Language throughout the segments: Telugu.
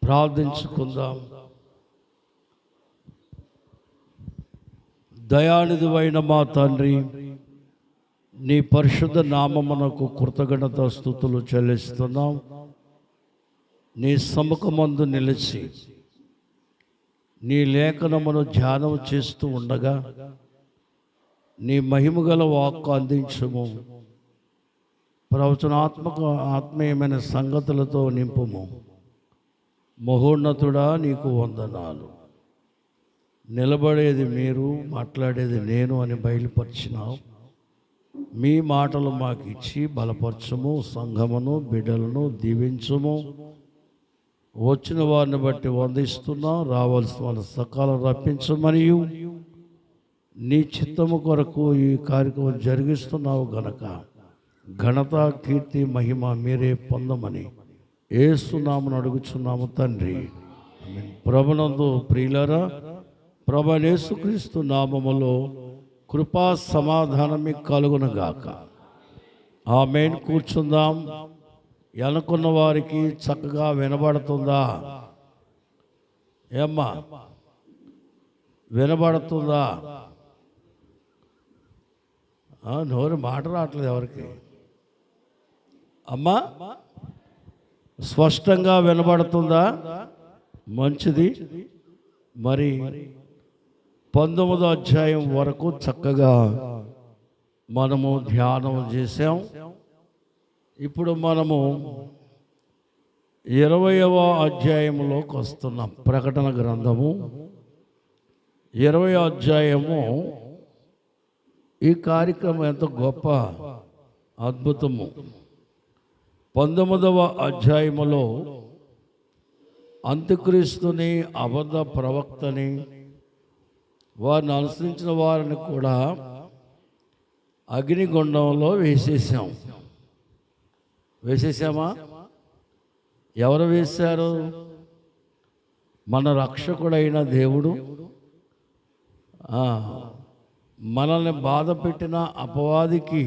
ప్రార్థించుకుందాం. దయానిధివైన మా తండ్రి, నీ పరిశుద్ధ నామమునకు కృతజ్ఞత స్తుతులు చెల్లిస్తున్నాం. నీ సముఖమందు నిలిచి నీ లేఖనమును ధ్యానం చేస్తూ ఉండగా నీ మహిమగల వాక్కు అందించుము. ప్రవచనాత్మక ఆత్మీయమైన సంగతులతో నింపుము. మహోన్నతుడా, నీకు వందనాలు. నిలబడేది మీరు, మాట్లాడేది నేను అని బయలుపరిచినావు. మీ మాటలు మాకు ఇచ్చి బలపరచుము. సంఘమును బిడ్డలను దీవించుము. వచ్చిన వారిని బట్టి వందిస్తున్నాం. రావాల్సిన వాళ్ళ సకాలం రప్పించమనియు నీ చిత్తము కొరకు ఈ కార్యక్రమం జరిగిస్తున్నావు గనక ఘనత, కీర్తి, మహిమ మీరే పొందమని యేసునామమున అడుగుచున్నాము తండ్రి. ప్రభునందు ప్రియులారా, ప్రభు యేసుక్రీస్తు నామములో కృపా సమాధానం మీకు కలుగునుగాక. ఆమేన్. కూర్చుందాం. అనుకున్న వారికి చక్కగా వినబడుతుందా? ఏమ్మా, వినబడుతుందా? నోరు మాట రావట్లేదు ఎవరికి. అమ్మా, స్పష్టంగా వినబడుతుందా? మంచిది. మరి 19వ అధ్యాయం వరకు చక్కగా మనము ధ్యానం చేసాం. ఇప్పుడు మనము 20వ అధ్యాయంలోకి వస్తున్నాం. ప్రకటన గ్రంథము 20వ అధ్యాయము. ఈ కార్యక్రమం ఎంత గొప్ప అద్భుతము. 19వ అధ్యాయములో అంత్యక్రీస్తుని, అబద్ధ ప్రవక్తని, వారిని అనుసరించిన వారిని కూడా అగ్నిగుండంలో వేసేసామా? ఎవరు వేశారు? మన రక్షకుడైన దేవుడు మనల్ని బాధ పెట్టిన అపవాదికి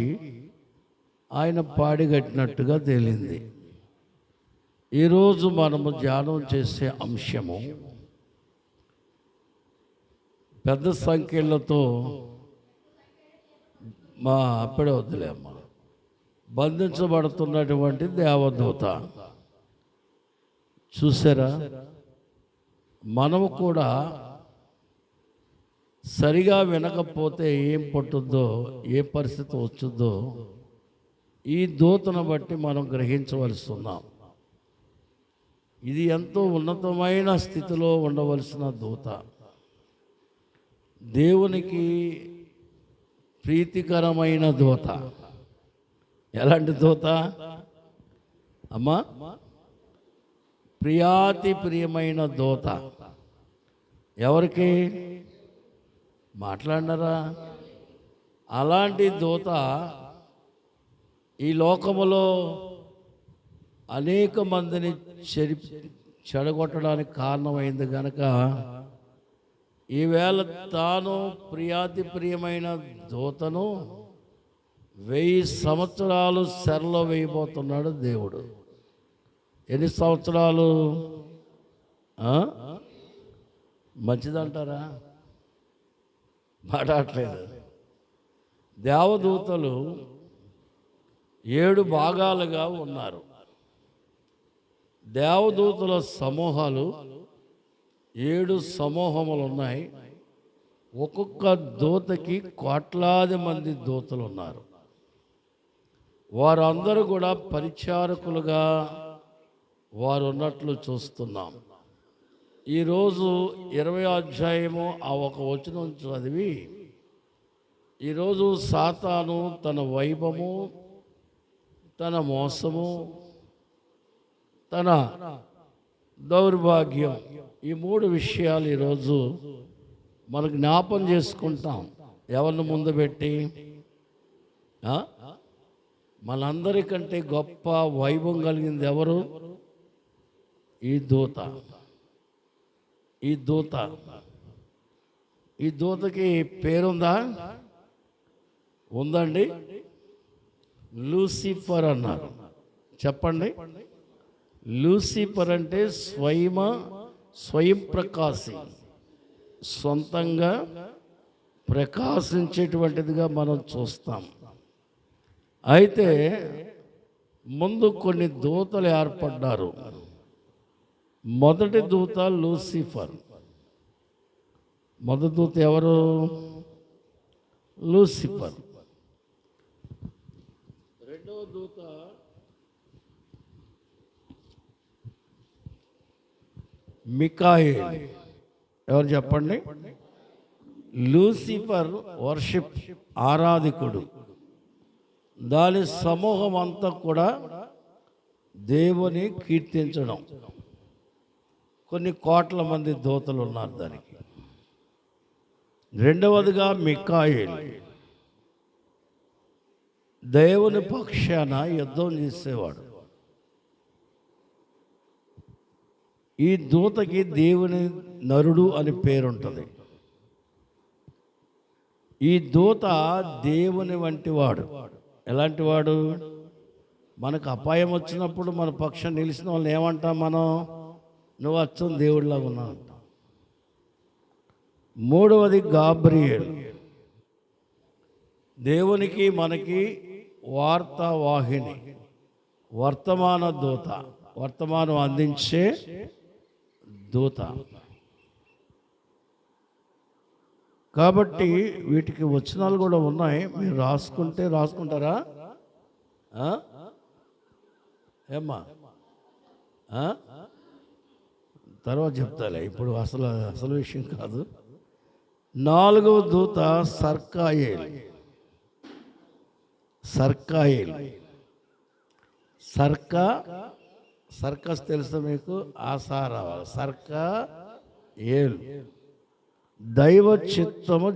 ఆయన పాడిగట్టినట్టుగా తేలింది. ఈరోజు మనము ధ్యానం చేసే అంశము పెద్ద సంఖ్యలతో అప్పుడే వద్దులేమ్మా, బంధించబడుతున్నటువంటి దేవదూత. చూసారా? మనము కూడా సరిగా వినకపోతే ఏం పట్టుద్దో, ఏ పరిస్థితి వచ్చుద్దో ఈ దూతను బట్టి మనం గ్రహించవలసి ఉన్నాం. ఇది ఎంతో ఉన్నతమైన స్థితిలో ఉండవలసిన దూత, దేవునికి ప్రీతికరమైన దూత. ఎలాంటి దూత అమ్మా? ప్రియాతి ప్రియమైన దూత. ఎవరికి మాట్లాడినారా? అలాంటి దూత ఈ లోకములో అనేక మందిని చెడగొట్టడానికి కారణమైంది కనుక ఈవేళ తాను ప్రియాతి ప్రియమైన దూతను 1000 సంవత్సరాలు చెరలో వేయబోతున్నాడు దేవుడు. ఎన్ని సంవత్సరాలు? మంచిదంటారా? మాట్లాడలేదు. దేవదూతలు 7 భాగాలుగా ఉన్నారు. దేవదూతల సమూహాలు 7 సమూహములు ఉన్నాయి. ఒక్కొక్క దూతకి కోట్లాది మంది దూతలు ఉన్నారు. వారందరూ కూడా పరిచారకులుగా వారు ఉన్నట్లు చూస్తున్నాం. ఈరోజు 20వ అధ్యాయము ఆ ఒక వచనం చదివి, ఈరోజు సాతాను తన వైభవము, తన మోసము, తన దౌర్భాగ్యం, ఈ 3 విషయాలు ఈరోజు మనం జ్ఞాపం చేసుకుంటాం. ఎవరిని ముందు పెట్టి? మనందరికంటే గొప్ప వైభవం కలిగింది ఎవరు? ఈ దూత. ఈ దూతకి పేరుందా? ఉందండి. లూసిఫర్ అన్నారు. చెప్పండి. లూసిఫర్ అంటే స్వయం ప్రకాశి, సొంతంగా ప్రకాశించేటువంటిదిగా మనం చూస్తాం. అయితే ముందు కొన్ని దూతలు ఏర్పడ్డారు. మొదటి దూత లూసిఫర్. మొదటి దూత ఎవరు? లూసిఫర్. రెండవ దూత మికాయేల్. ఎవరు చెప్పండి? లూసిఫర్ వర్షిప్, ఆరాధికుడు. దాని సమూహం అంతా కూడా దేవుని కీర్తించడం. కొన్ని కోట్ల మంది దూతలు ఉన్నారు దానికి. రెండవదిగా మికాయేల్, దేవుని పక్షాన యుద్ధం చేసేవాడు. ఈ దూతకి దేవుని నరుడు అని పేరుంటుంది. ఈ దూత దేవుని వంటి వాడు. ఎలాంటి వాడు? మనకు అపాయం వచ్చినప్పుడు మన పక్షం నిలిచిన వాళ్ళని ఏమంటాం మనం? నువ్వు అచ్చం దేవుడిలాగా ఉన్నావు అంటాం. మూడవది గాబ్రియేల్, దేవునికి మనకి వార్తావాహిని, వర్తమాన దూత, వర్తమానం అందించే దూత. కాబట్టి వీటికి వచనాలు కూడా ఉన్నాయి. మీరు రాసుకుంటారా? ఏమ్మా? తర్వాత చెప్తాలే, ఇప్పుడు అసలు విషయం కాదు. నాలుగవ దూత సర్కాయేల్. సర్కస్ తెలుసా మీకు? ఆసారావాలి. సర్కాయేల్ దైవ చిత్తము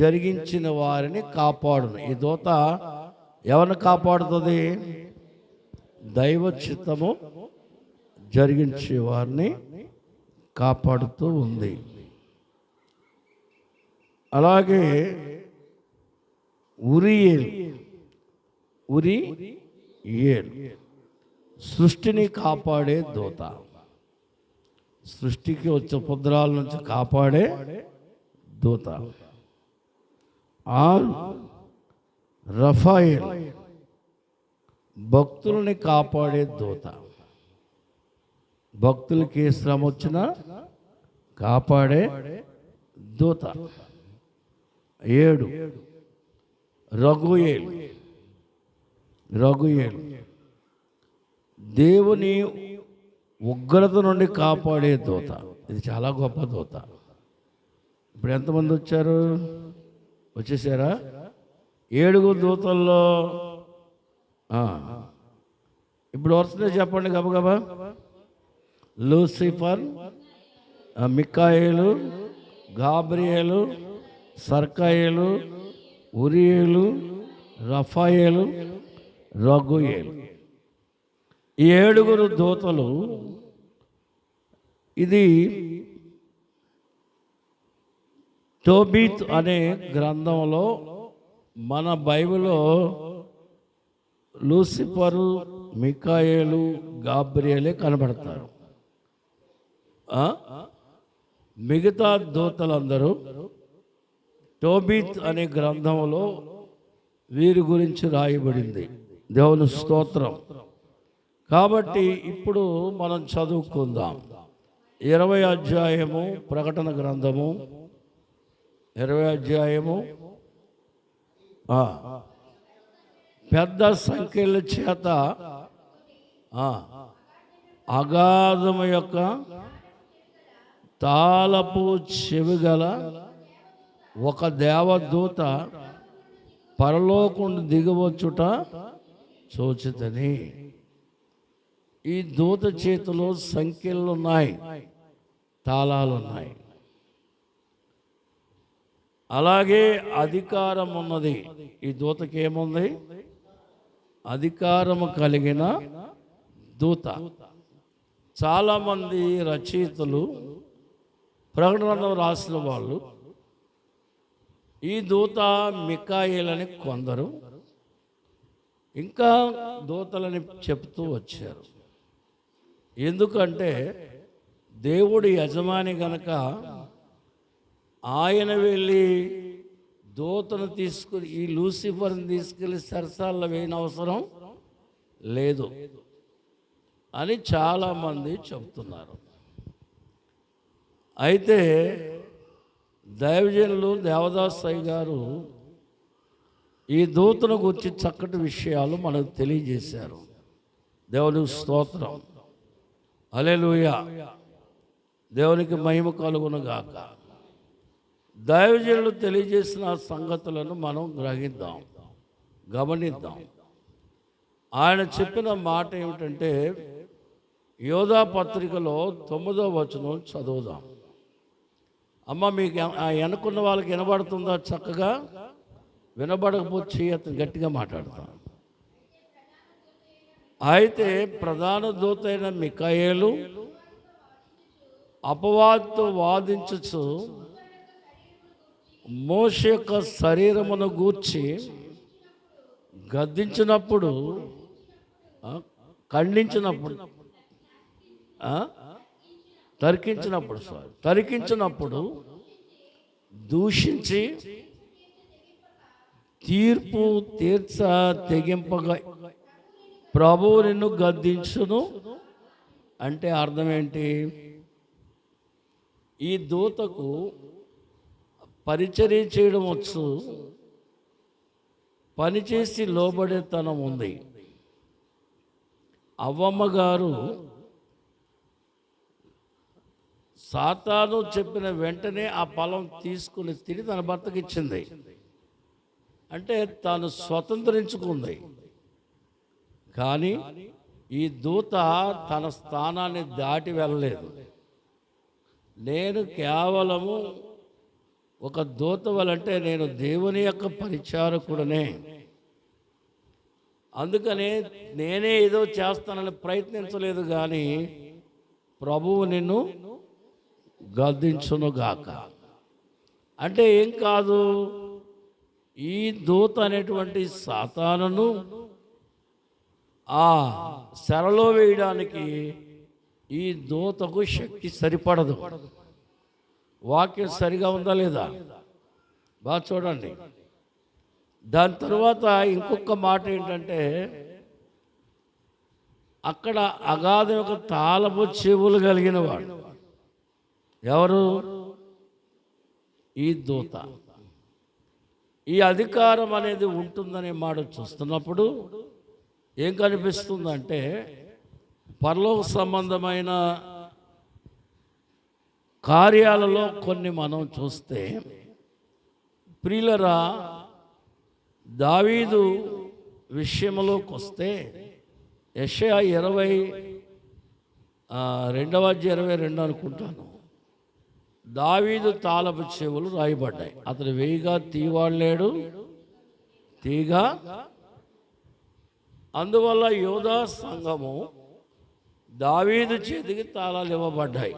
జరిగించిన వారిని కాపాడును. ఈ దూత ఎవరిని కాపాడుతుంది? దైవ చిత్తము జరిగించే వారిని కాపాడుతూ ఉంది. అలాగే ఉరియేల్ సృష్టిని కాపాడే దూత. సృష్టికి వచ్చే ఉపద్రవాల నుంచి కాపాడే దూత. 6 రఫాయేల్, భక్తులని కాపాడే దూత. భక్తులకి ఏ శ్రమ వచ్చినా కాపాడే దూత. 7 రఘుయేల్, దేవుని ఉగ్రత నుండి కాపాడే దూత. ఇది చాలా గొప్ప దూత. ఇప్పుడు ఎంతమంది వచ్చేసారా? 7 దూతల్లో ఇప్పుడు వస్తుందే చెప్పండి గబగబా. లూసిఫర్, మికాయేలు, గాబ్రియేలు, సర్కాయేలు, ఉరియేలు, రఫాయేలు, రఘుయేలు. ఈ 7 దూతలు. ఇది తోబీత్ అనే గ్రంథంలో మన బైబిల్లో లూసిఫరు, మికాయేలు, గాబ్రియేలే కనబడతారు. మిగతా దూతలందరూ తోబీత్ అనే గ్రంథంలో వీరి గురించి రాయబడింది. దేవుని స్తోత్రం. కాబట్టి ఇప్పుడు మనం చదువుకుందాం. 20వ అధ్యాయము ప్రకటన గ్రంథము, 20వ అధ్యాయము. పెద్ద సంఖ్యల చేత అగాధము యొక్క తాళపు చెవిగల ఒక దేవదూత పరలోకం దిగవచ్చుట చూచితని. ఈ దూత చేతిలో సంఖ్యలు ఉన్నాయి, తాళాలు ఉన్నాయి. అలాగే అధికారం ఉన్నది. ఈ దూతకి ఏముంది? అధికారము కలిగిన దూత. చాలామంది రచయితలు, ప్రకటన రాసిన వాళ్ళు ఈ దూత మికాయేల్ అని కొందరు, ఇంకా దూతలని చెప్తూ వచ్చారు. ఎందుకంటే దేవుడి యజమాని గనక ఆయన వెళ్ళి దూతను తీసుకుని ఈ లూసిఫర్ని తీసుకెళ్ళి సరసాల్లో వేయని అవసరం లేదు అని చాలామంది చెప్తున్నారు. అయితే దైవజనులు దేవదాస్ అయ్య గారు ఈ దూతను గురించి చక్కటి విషయాలు మనకు తెలియజేశారు. దేవునికి స్తోత్రం, హల్లెలూయా, దేవునికి మహిమ కలుగును గాక. దైవజనులు తెలియజేసిన సంగతులను మనం గ్రహిద్దాం, గమనిద్దాం. ఆయన చెప్పిన మాట ఏమిటంటే యోధా పత్రికలో 9వ వచనం చదువుదాం. అమ్మ, మీకు వెనుకున్న వాళ్ళకి వినబడుతుందా? చక్కగా వినబడకపోతే అతను గట్టిగా మాట్లాడతాను. అయితే ప్రధాన దూతైన మిఖాయేలు అపవాదితో వాదించుచు మోషే యొక్క శరీరమును గూర్చి గద్దించినప్పుడు, ఖండించినప్పుడు, తరికించినప్పుడు దూషించి తీర్పు తెగింపగా ప్రభువు నిన్ను గద్దించును అంటే అర్థం ఏంటి? ఈ దూతకు పరిచర్య చేయడం వచ్చు, పనిచేసి లోబడేతనం ఉంది. అవ్వమ్మ గారు సాతాను చెప్పిన వెంటనే ఆ ఫలం తీసుకుని తిని తన భర్తకి ఇచ్చింది. అంటే తాను స్వతంత్రించుకుంది. కానీ ఈ దూత తన స్థానాన్ని దాటి వెళ్ళలేదు. నేను కేవలము ఒక దూత వలంటే నేను దేవుని యొక్క పరిచారకుడనే, అందుకనే నేనే ఏదో చేస్తానని ప్రయత్నించలేదు. కానీ ప్రభువు నిన్ను గద్దించునుగాక అంటే ఏం కాదు, ఈ దూత అనేటువంటి సాతానును ఆ శరలో వేయడానికి ఈ దూతకు శక్తి సరిపడదు. వాక్యం సరిగా ఉందా లేదా? బాగా చూడండి. దాని తర్వాత ఇంకొక మాట ఏంటంటే, అక్కడ అగాధం యొక్క తాళపు చెవులు కలిగిన వాడు ఎవరు? ఈ దూత. ఈ అధికారం అనేది ఉంటుందనే మాట చూస్తున్నప్పుడు ఏం కనిపిస్తుందంటే, పరలోక సంబంధమైన కార్యాలలో కొన్ని మనం చూస్తే, ప్రియులరా, దావీదు విషయంలోకి వస్తే యెషయా 22 అనుకుంటాను, దావీదు తాళపు చెవులు రాయబడ్డాయి. అతను వేయిగా తీవాడలేడు, తీగా. అందువల్ల యోధా సంఘము దావీదు చేతికి తాళాలు ఇవ్వబడ్డాయి.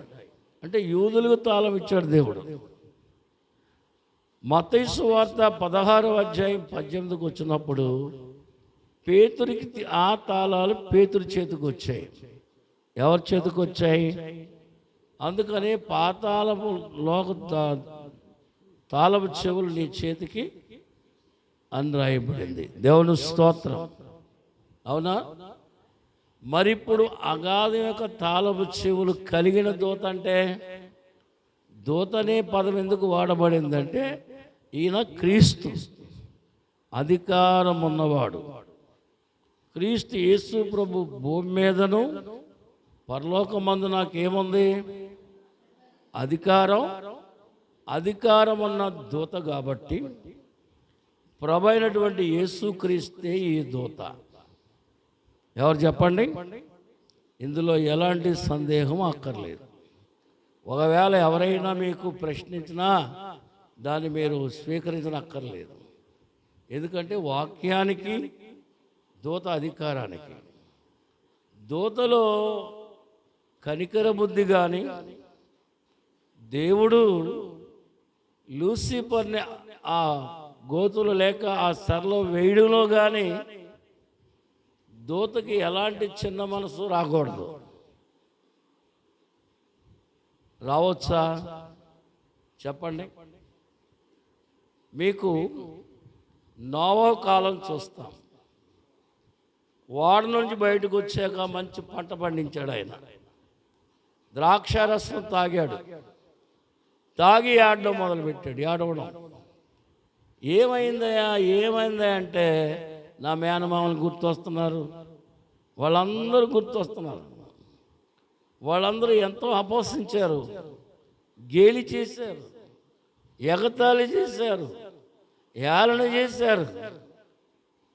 అంటే యూదులకు తాళం ఇచ్చాడు దేవుడు. మత్తయి సువార్త 16వ అధ్యాయం 18కి వచ్చినప్పుడు పేతురికి ఆ తాళాలు పేతురు చేతికి వచ్చాయి. ఎవరి చేతికి వచ్చాయి? అందుకనే పాతాళపు లోక తాళపు చెవులు నీ చేతికి అని రాయబడింది. దేవుని స్తోత్రం, అవునా? మరిప్పుడు అగాధం యొక్క తాళపు చెవులు కలిగిన దూత అంటే, దూతనే పదం ఎందుకు వాడబడిందంటే, ఈయన క్రీస్తు, అధికారం ఉన్నవాడు. క్రీస్తు యేసు ప్రభు భూమి మీదను పరలోకమందు నాకేముంది? అధికారం ఉన్న దూత. కాబట్టి ప్రభు అయినటువంటి యేసు క్రీస్తే ఈ దూత. ఎవరు చెప్పండి? ఇందులో ఎలాంటి సందేహం అక్కర్లేదు. ఒకవేళ ఎవరైనా మీకు ప్రశ్నించినా దాన్ని మీరు స్వీకరించనక్కర్లేదు. ఎందుకంటే వాక్యానికి, దూత అధికారానికి, దూతలో కనికర బుద్ధి కానీ, దేవుడు లూసిఫర్ని ఆ గోతులు లేక ఆ సరలో వేయడంలో కానీ దూతకి ఎలాంటి చిన్న మనసు రాకూడదు. రావచ్చా చెప్పండి? మీకు నోవా కాలం చూస్తాం. వాడ నుంచి బయటకు వచ్చాక మంచి పంట పండించాడు ఆయన. ద్రాక్షారసం తాగాడు, తాగి ఆడడం మొదలుపెట్టాడు. ఏడవడం. ఏమైందా అంటే నా మేనమామలు గుర్తొస్తున్నారు, వాళ్ళందరూ గుర్తొస్తున్నారు. వాళ్ళందరూ ఎంతో అపహసించారు, గేలి చేశారు, ఎగతాళి చేశారు, ఏళన చేశారు.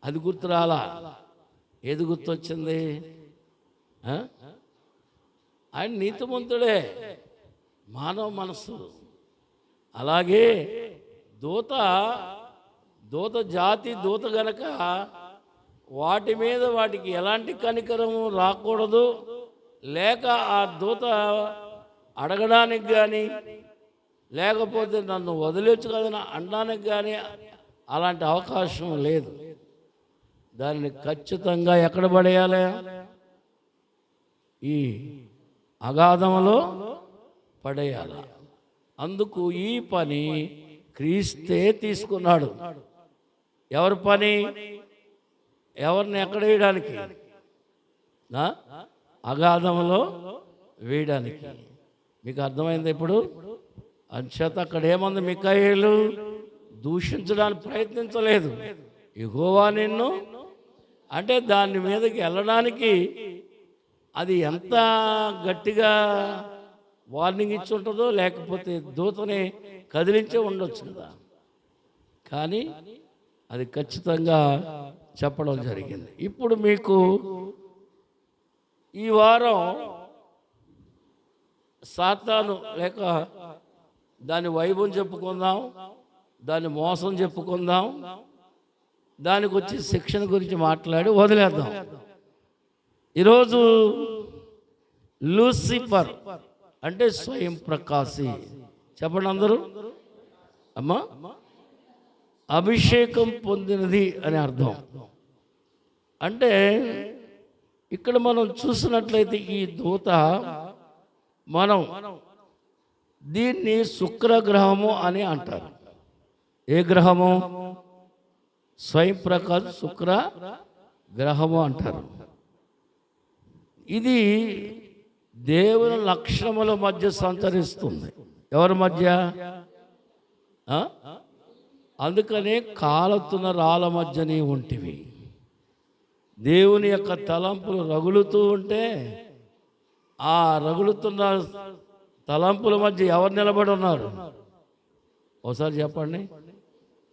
అది గుర్తు రాలా? ఏది గుర్తొచ్చింది? ఆయన నీతిమంతుడే, మానవ మనస్సు. అలాగే దూత జాతి దూత గనక వాటి మీద వాటికి ఎలాంటి కనికరము రాకూడదు, లేక ఆ దూత అడగడానికి కానీ లేకపోతే నన్ను వదిలేచ్చు కదా అనడానికి కానీ అలాంటి అవకాశం లేదు. దానిని ఖచ్చితంగా ఎక్కడ పడేయాలి? ఈ అగాధంలో పడేయాలి. అందుకు ఈ పని క్రీస్తే తీసుకున్నాడు. ఎవరి పని? ఎవరిని ఎక్కడ వేయడానికి? అగాధంలో వేయడానికి. మీకు అర్థమైంది ఇప్పుడు? అంచేత అక్కడ ఏమంది? మిఖాయేలు దూషించడానికి ప్రయత్నించలేదు. యెహోవా నిన్ను అంటే దాని మీదకి వెళ్ళడానికి అది ఎంత గట్టిగా వార్నింగ్ ఇచ్చి ఉంటుందో, లేకపోతే దూతని కదిలించే ఉండొచ్చు కదా. కానీ అది ఖచ్చితంగా చెప్పడం జరిగింది. ఇప్పుడు మీకు ఈ వారం సాతాను లేక దాని వైభవం చెప్పుకుందాం, దాని మోసం చెప్పుకుందాం, దానికి వచ్చి శిక్షణ గురించి మాట్లాడి వదిలేద్దాం. ఈరోజు లూసిఫర్ అంటే స్వయం ప్రకాశి. చెప్పండి అందరూ. అమ్మా, అభిషేకం పొందినది అని అర్థం. అంటే ఇక్కడ మనం చూసినట్లయితే ఈ దూత, మనం దీన్ని శుక్రగ్రహము అని అంటారు. ఏ గ్రహము? స్వయం ప్రకాశ్ శుక్ర గ్రహము అంటారు. ఇది దేవుని లక్షణముల మధ్య సంచరిస్తుంది. ఎవరి మధ్య? అందుకనే కాలుతున్న రాళ్ళ మధ్యనే ఉంటివి. దేవుని యొక్క తలంపులు రగులుతూ ఉంటే ఆ రగులుతున్న తలంపుల మధ్య ఎవరు నిలబడి ఉన్నారు? ఒకసారి చెప్పండి.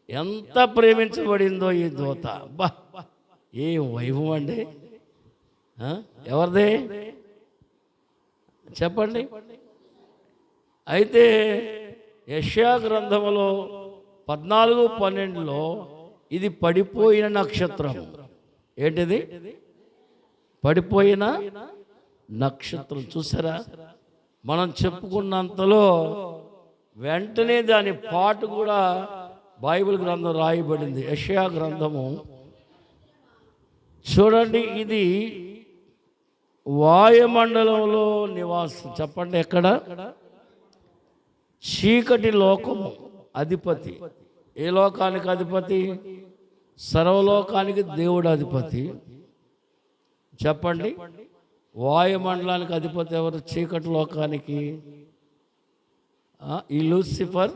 ఎంత ప్రేమించబడిందో ఈ దూత! బా, ఏం వైభవం అండి! ఎవరిదే చెప్పండి. అయితే యెషయా గ్రంథములో 14:12లో ఇది పడిపోయిన నక్షత్రం. ఏంటిది? పడిపోయిన నక్షత్రం. చూసారా? మనం చెప్పుకున్నంతలో వెంటనే దాని పాటు కూడా బైబిల్ గ్రంథం రాయబడింది. యెషయా గ్రంథము చూడండి. ఇది వాయుమండలంలో నివాసం. చెప్పండి ఎక్కడ? చీకటి లోకము అధిపతి. ఏ లోకానికి అధిపతి? సర్వలోకానికి దేవుడు అధిపతి. చెప్పండి. వాయుమండలానికి అధిపతి ఎవరు? చీకటి లోకానికి ఈ లూసిఫర్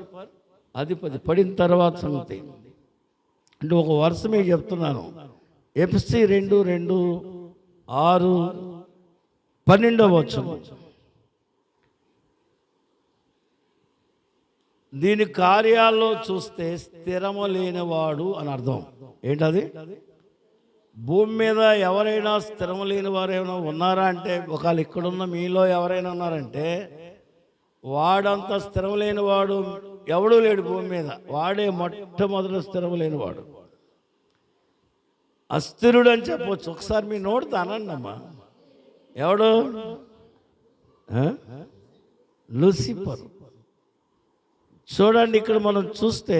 అధిపతి. పడిన తర్వాత సంగతి అంటే ఒక వరుస మీకు చెప్తున్నాను. ఎఫ్ఎస్సి 2:6-12 దీని కార్యాల్లో చూస్తే స్థిరము లేనివాడు అని అర్థం. ఏంటది? భూమి మీద ఎవరైనా స్థిరము లేని వారు ఏమైనా ఉన్నారా అంటే, ఒకవేళ ఇక్కడున్న మీలో ఎవరైనా ఉన్నారంటే వాడంతా స్థిరం లేనివాడు ఎవడూ లేడు భూమి మీద. వాడే మొట్టమొదటి స్థిరం లేనివాడు, అస్థిరుడు అని చెప్పవచ్చు. ఒకసారి మీ నోటితో అనండి అమ్మా. ఎవడు? లూసిఫర్. చూడండి, ఇక్కడ మనం చూస్తే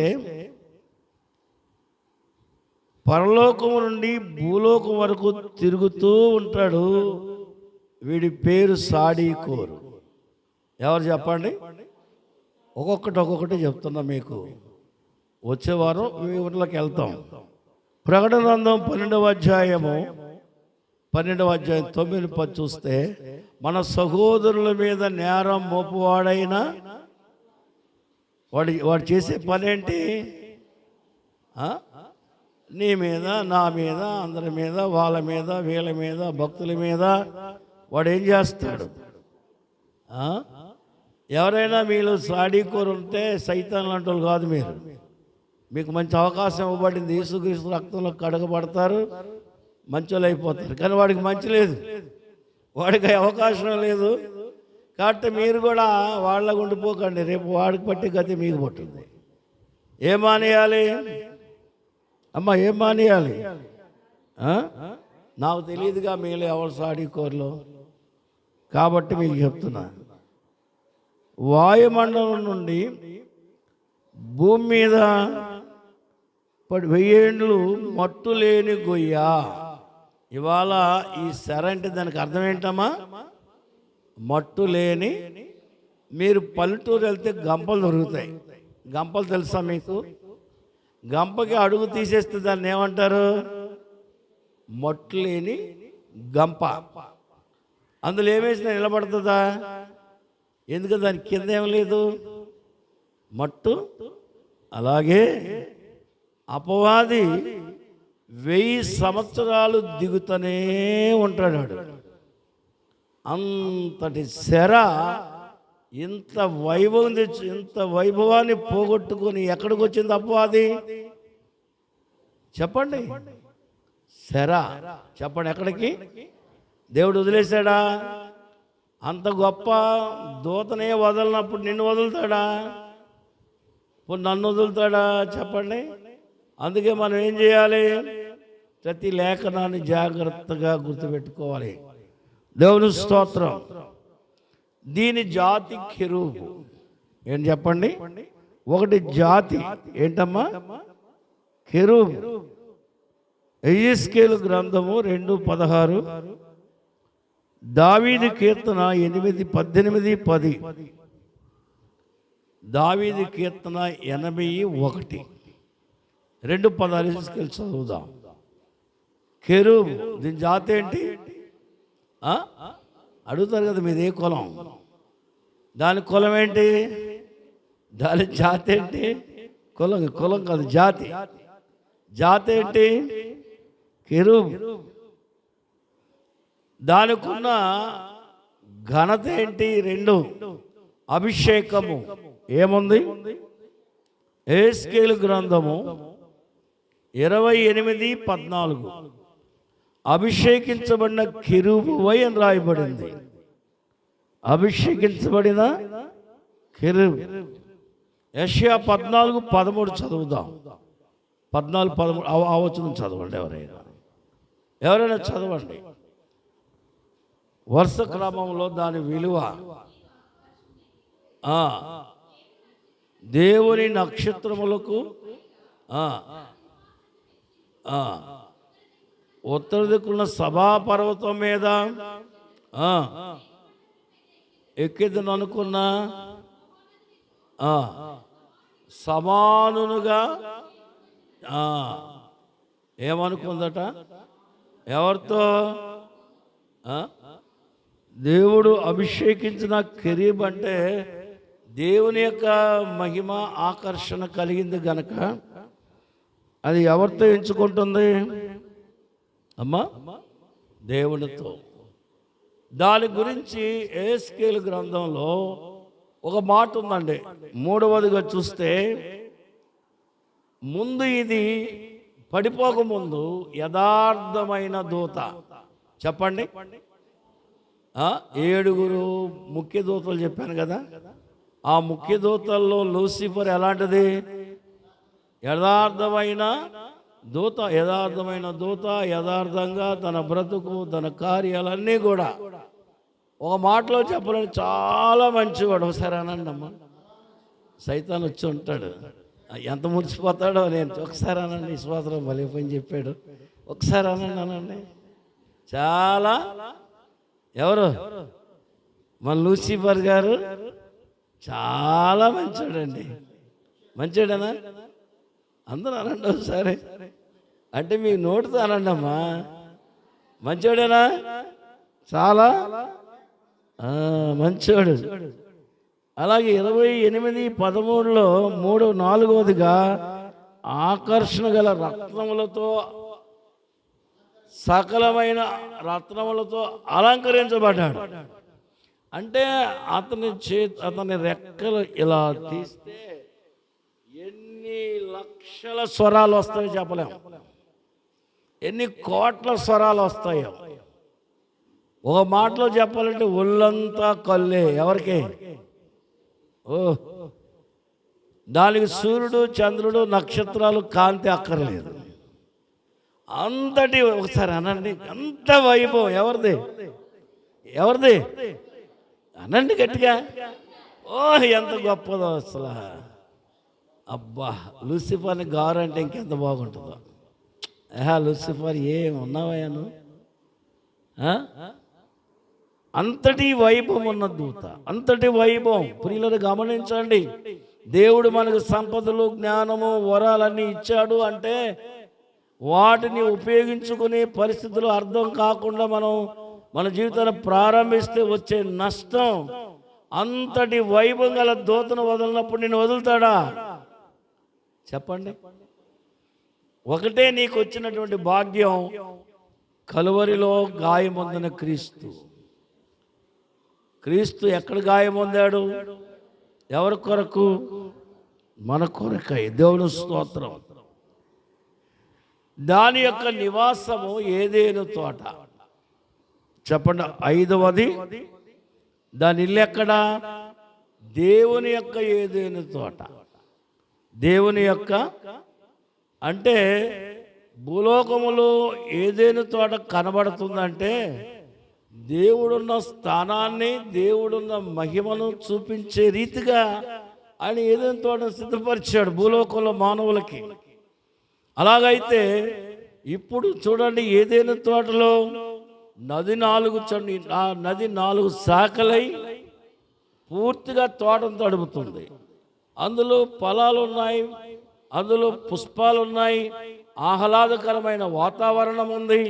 పరలోకం నుండి భూలోకం వరకు తిరుగుతూ ఉంటాడు. వీడి పేరు సాడీకోరు. ఎవరు చెప్పండి? ఒక్కొక్కటి చెప్తున్నా మీకు. వచ్చే వారం ఊర్లోకి వెళ్తాం. ప్రకటన గ్రంథం 12వ అధ్యాయం 9-10 చూస్తే, మన సహోదరుల మీద నేరం మోపువాడైనా వాడు చేసే పని ఏంటి? నీ మీద, నా మీద, అందరి మీద, వాళ్ళ మీద, వీళ్ళ మీద, భక్తుల మీద వాడు ఏం చేస్తాడు? ఎవరైనా మీరు సాడీకోరు ఉంటే సైతాన్ లాంటి వాళ్ళు కాదు. మీకు మంచి అవకాశం ఇవ్వబడింది. యేసుక్రీస్తు రక్తంలో కడగబడతారు, మంచోళ్ళు అయిపోతారు. కానీ వాడికి మంచి లేదు, వాడికి అవకాశం లేదు. కాబట్టి మీరు కూడా వాళ్ళకు ఉండిపోకండి. రేపు వాడికి పట్టి గతి మీకు పట్టింది. ఏం మానేయాలి అమ్మ? ఏం మానేయాలి? నాకు తెలియదుగా మీలో ఎవరు సాడీకోరులో. కాబట్టి మీకు చెప్తున్నా, వాయుమండలం నుండి భూమి మీద 1000 ఏండ్లు మట్టు లేని గొయ్య. ఇవాళ ఈ సెర అంటే దానికి అర్థం ఏంటమ్మా? మట్టు లేని. మీరు పల్లెటూరు వెళ్తే గంపలు దొరుకుతాయి. గంపలు తెలుసా మీకు? గంపకి అడుగు తీసేస్తే దాన్ని ఏమంటారు? మట్టు లేని గంప. అందులో ఏమేసినా నిలబడుతుందా? ఎందుకంటే దాని కింద ఏం లేదు, మట్టు. అలాగే అపవాది 1000 సంవత్సరాలు దిగుతూనే ఉంటాడు. అంతటి శర ఇంత వైభవం తెచ్చి, ఇంత వైభవాన్ని పోగొట్టుకొని ఎక్కడికి వచ్చింది అపవాది? చెప్పండి. శర చెప్పండి, ఎక్కడికి? దేవుడు వదిలేశాడా? అంత గొప్ప దూతనే వదలనప్పుడు నిన్ను వదులుతాడా? ఇప్పుడు నన్ను వదులుతాడా? చెప్పండి. అందుకే మనం ఏం చేయాలి? ప్రతి లేఖనాన్ని జాగ్రత్తగా గుర్తుపెట్టుకోవాలి. దేవుని స్తోత్రం. దీని జాతి కెరూబు. ఏం చెప్పండి? ఒకటి జాతి ఏంటమ్మా? కెరూబు. యెహెజ్కేలు గ్రంథము 2:16, దావీదు కీర్తన 8:18-10, దావీదు కీర్తన 81, 2:16 యెహెజ్కేలు చదువుదాం. కెరూబు దీని జాతి ఏంటి? అడుగుతారు కదా, మీది ఏ కులం? దాని కులం ఏంటి? దాని జాతి ఏంటి? కులం కాదు, జాతి. జాతి ఏంటి? కెరూబు. దానికున్న ఘనత ఏంటి? 2 అభిషేకము. ఏముంది? యెహెజ్కేలు గ్రంథము 28:14, అభిషేకించబడిన కెరూబువై అని రాయబడింది. అభిషేకించబడిన కెరూబు. యెషయా 14:13 చదువుదాం. 14:13 ఆ వచనం చదవండి. ఎవరైనా చదవండి. వరుస క్రమంలో దాని విలువ. దేవుని నక్షత్రములకు ఉత్తర దిక్కున్న సభాపర్వతం మీద ఎక్కిదని అనుకున్న సమానునుగా ఏమనుకుందట? ఎవరితో? దేవుడు అభిషేకించిన కెరూబు అంటే దేవుని యొక్క మహిమ ఆకర్షణ కలిగింది గనక అది ఎవరితో ఎంచుకుంటుంది అమ్మా? దేవునితో. దాని గురించి యెహెజ్కేలు గ్రంథంలో ఒక మాట ఉందండి. 3వదిగా చూస్తే, ముందు ఇది పడిపోకముందు యథార్థమైన దూత. చెప్పండి. 7 ముఖ్య దూతలు చెప్పాను కదా. ఆ ముఖ్య దూతల్లో లూసిఫర్ ఎలాంటిది? యథార్థమైన దూత. యథార్థమైన దూత యథార్థంగా తన బ్రతుకు, తన కార్యాలన్నీ కూడా ఒక మాటలో చెప్పాలని చాలా మంచివాడు. ఒకసారి అనండి అమ్మా. సైతాన్ వచ్చి ఉంటాడు, ఎంత మురిసిపోతాడో. నేను ఒకసారి అనండి, విశ్వాసరావు భలే పని చెప్పాడు. ఒకసారి అనండి. చాలా ఎవరు మన లూసిఫర్ గారు చాలా మంచోడండి. మంచోడేనా? అందరూ అనండి ఒకసారి. అంటే మీ నోటితో అనండి అమ్మా. మంచోడేనా? చాలా మంచోడు. అలాగే 28:13 3-4 ఆకర్షణ గల రత్నములతో సకలమైన రత్నములతో అలంకరించబడ్డాడు. అంటే అతని రెక్కలు ఇలా తీస్తే ఎన్ని లక్షల స్వరాలు వస్తాయో చెప్పలేము, ఎన్ని కోట్ల స్వరాలు వస్తాయో. ఒక మాటలో చెప్పాలంటే ఒళ్ళంతా కళ్ళే. ఎవరికి? దానికి సూర్యుడు, చంద్రుడు, నక్షత్రాలు కాంతి అక్కర్లేదు. అంతటి ఒకసారి అనండి, అంత వైభవం ఎవరిది? ఎవరిది అనండి గట్టిగా. ఎంత గొప్పదో అసలు. అబ్బా, లూసిఫర్ని గారు అంటే ఇంకెంత బాగుంటుందో. లూసిఫర్ ఏం ఉన్నావయ్యాను. అంతటి వైభవం ఉన్న దూత, అంతటి వైభవం. ప్రియులను గమనించండి, దేవుడు మనకు సంపదలు, జ్ఞానము, వరాలన్నీ ఇచ్చాడు అంటే వాటిని ఉపయోగించుకునే పరిస్థితులు అర్థం కాకుండా మన జీవితాన్ని ప్రారంభిస్తే వచ్చే నష్టం. అంతటి వైభవం గల దూతను వదలినప్పుడు నిన్ను వదులుతాడా? చెప్పండి. ఒకటే నీకు వచ్చినటువంటి భాగ్యం, కలువరిలో గాయమొందిన క్రీస్తు. క్రీస్తు ఎక్కడ గాయమొందాడు? ఎవరి కొరకు? మన కొరకై. దేవుని స్తోత్రం. దాని యొక్క నివాసము ఏదేను తోట. చెప్పండి. 5వది దాని ఇల్లు ఎక్కడా? దేవుని యొక్క ఏదేను తోట. దేవుని యొక్క అంటే భూలోకములో ఏదేను తోట కనబడుతుందంటే దేవుడున్న స్థానాన్ని, దేవుడున్న మహిమను చూపించే రీతిగా ఆయన ఏదేను తోట సిద్ధపరిచాడు భూలోకంలో మానవులకి. అలాగైతే ఇప్పుడు చూడండి, ఏదేను తోటలో నది 4 శాఖలై పూర్తిగా తోటను తడుపుతుంది. అందులో ఫలాలు ఉన్నాయి, అందులో పుష్పాలు ఉన్నాయి, ఆహ్లాదకరమైన వాతావరణం ఉంది.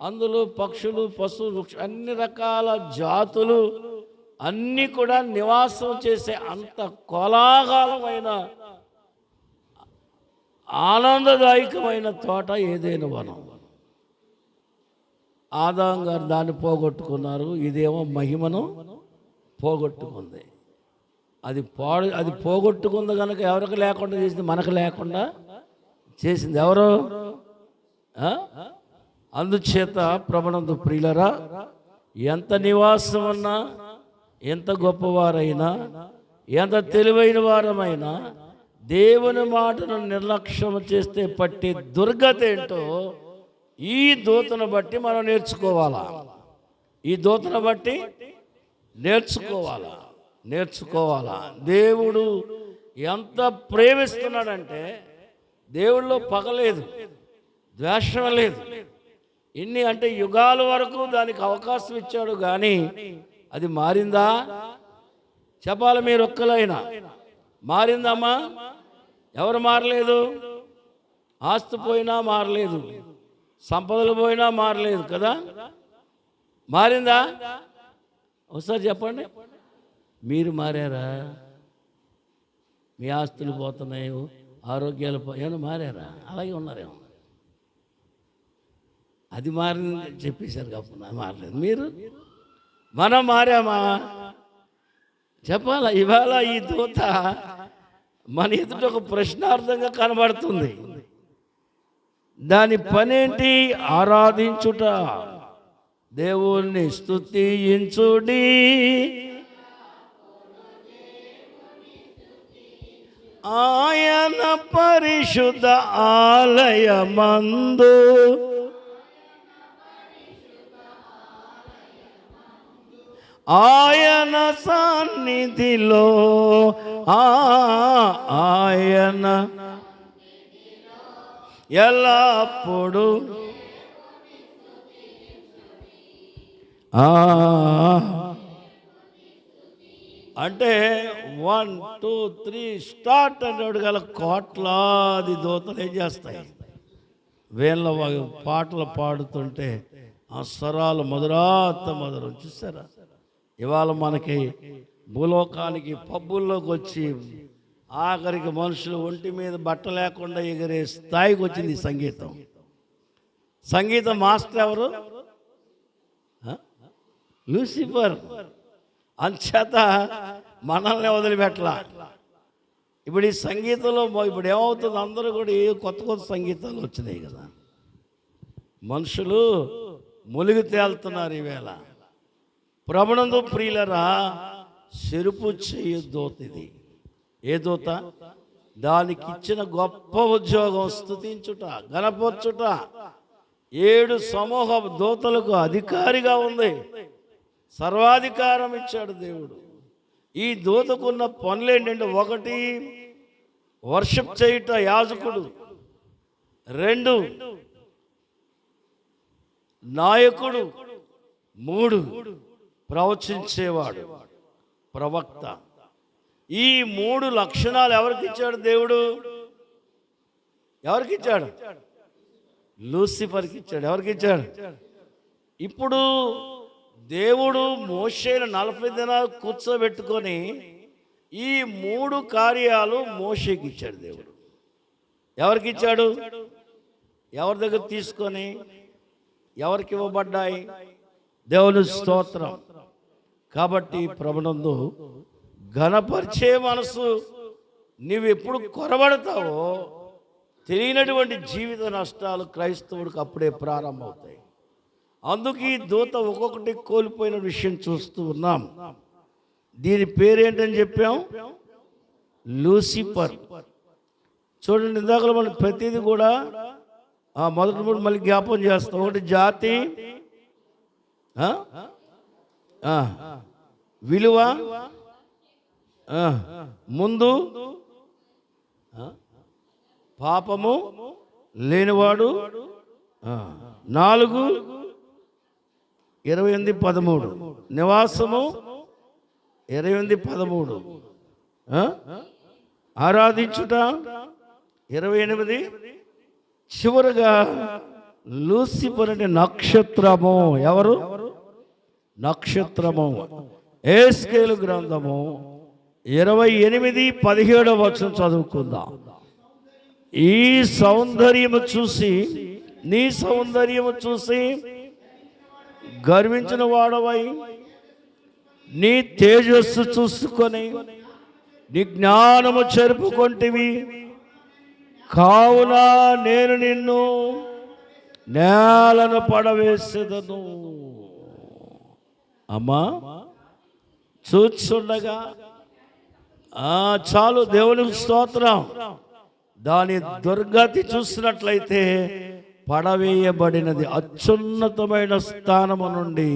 అందులో పక్షులు, పశువులు, అన్ని రకాల జాతులు అన్నీ కూడా నివాసం చేసే అంత కోలాహలమైన ఆనందదాయకమైన తోట ఏదైనా వనం. ఆదాం గారు దాన్ని పోగొట్టుకున్నారు. ఇదేమో మహిమను పోగొట్టుకుంది. అది పోగొట్టుకుంది కనుక ఎవరికి లేకుండా చేసింది? మనకు లేకుండా చేసింది ఎవరు? అందుచేత ప్రభునందు ప్రియులరా, ఎంత నివాసం ఉన్నా, ఎంత గొప్పవారైనా, ఎంత తెలివైన వారమైనా దేవుని మాటను నిర్లక్ష్యం చేస్తే పట్టే దుర్గత ఏంటో ఈ దూతను బట్టి మనం నేర్చుకోవాలా. ఈ దూతను బట్టి నేర్చుకోవాలా. దేవుడు ఎంత ప్రేమిస్తున్నాడంటే దేవుడిలో పగలేదు, ద్వేషం లేదు. ఇన్ని అంటే యుగాల వరకు దానికి అవకాశం ఇచ్చాడు, కానీ అది మారిందా? చెప్పాలి మీరు ఒక్కలైనా. మారిందమ్మా? ఎవరు మారలేదు? ఆస్తి పోయినా మారలేదు, సంపదలు పోయినా మారలేదు కదా. మారిందా? ఒకసారి చెప్పండి. మీరు మారారా? మీ ఆస్తులు పోతున్నాయి, ఆరోగ్యాలు ఏమైనా మారారా? అలాగే ఉన్నారేమో. అది మారింది చెప్పేశారు కాబట్టి మారలేదు. మనం మారామా? చెప్పాలా? ఇవాళ ఈ దూత మన ఎదుట ఒక ప్రశ్నార్థంగా కనబడుతుంది. దాని పనేంటి? ఆరాధించుట, దేవుణ్ణి స్తుతించుడి, ఆయన పరిశుద్ధ ఆలయమందు ఆయన సన్నిధిలో ఆయన ఎల్లప్పుడు అంటే 1 2 3 స్టార్ట్ అన్నాడు గల కోట్లాది దూతలు ఏం చేస్తాయి? వీళ్ళ పాటలు పాడుతుంటే ఆ స్వరాలు మధురం. చూసారా? ఇవాళ మనకి భూలోకానికి పబ్బుల్లోకి వచ్చి ఆఖరికి మనుషులు ఒంటి మీద బట్ట లేకుండా ఎగిరే స్థాయికి వచ్చింది సంగీతం. సంగీతం మాస్టర్ ఎవరు? లూసిఫర్. అంచేత మనల్ని వదిలిపెట్టలా. ఇప్పుడు ఈ సంగీతంలో ఇప్పుడు ఏమవుతుంది? అందరూ కూడా కొత్త సంగీతాలు వచ్చినాయి కదా, మనుషులు ములిగి తేలుతున్నారు ఈవేళ. ప్రభునందు ప్రియులరా, చెరుపు చేయు దూత ఇది. ఏ దూత? దానికి ఇచ్చిన గొప్ప ఉద్యోగం స్తుతించుట, గణపరచుట. 7 సమూహ దూతలకు అధికారిగా ఉంది. సర్వాధికారం ఇచ్చాడు దేవుడు. ఈ దూతకున్న పనులు ఏంటంటే, 1 వర్షిప్ చేయుట యాజకుడు, 2 నాయకుడు, 3 ప్రవచించేవాడు ప్రవక్త. ఈ 3 లక్షణాలు ఎవరికి ఇచ్చాడు దేవుడు? ఎవరికి ఇచ్చాడు? లూసిఫర్కి ఇచ్చాడు. ఎవరికి ఇచ్చాడు? ఇప్పుడు దేవుడు మోషేను 40 దినాలు కూర్చోబెట్టుకొని ఈ 3 కార్యాలు మోషేకి ఇచ్చాడు దేవుడు. ఎవరికి ఇచ్చాడు? ఎవరి దగ్గర తీసుకొని ఎవరికి ఇవ్వబడ్డాయి? దేవుని స్తోత్రం. కాబట్టి ప్రభునందు ఘనపరిచే మనసు నువ్వు ఎప్పుడు కొరబడతావో తెలియనటువంటి జీవిత నష్టాలు క్రైస్తవుడికి అప్పుడే ప్రారంభమవుతాయి. అందుకు ఈ దూత ఒక్కొక్కటి కోల్పోయిన విషయం చూస్తూ ఉన్నాం. దీని పేరేంటని చెప్పాం? లూసిఫర్. చూడండి, ఇందాక మనం ప్రతిదీ కూడా మొదటి మూడు మళ్ళీ జ్ఞాపకం చేస్తాం. 1 జాతి, విలువ, ముందు, పాపము లేనివాడు, 4 28 13 నివాసము, 28 13 ఆరాధించుట, 28. చివరగా లూసిఫర్ అనే నక్షత్రము. ఎవరు? నక్షత్రము. ఎహెజ్కేలు గ్రంథము 28:17 వచనం చదువుకుందాం. ఈ సౌందర్యము చూసి, నీ సౌందర్యము చూసి గర్వించిన వాడవై, నీ తేజస్సు చూసుకొని నీ జ్ఞానము చెరుపుకొంటివి. కావున నేను నిన్ను నేలను పడవేసేదను. అమ్మా చూచుండగా చాలు, దేవునికి స్తోత్రం. దాని దుర్గతి చూసినట్లయితే పడవేయబడినది అత్యున్నతమైన స్థానము నుండి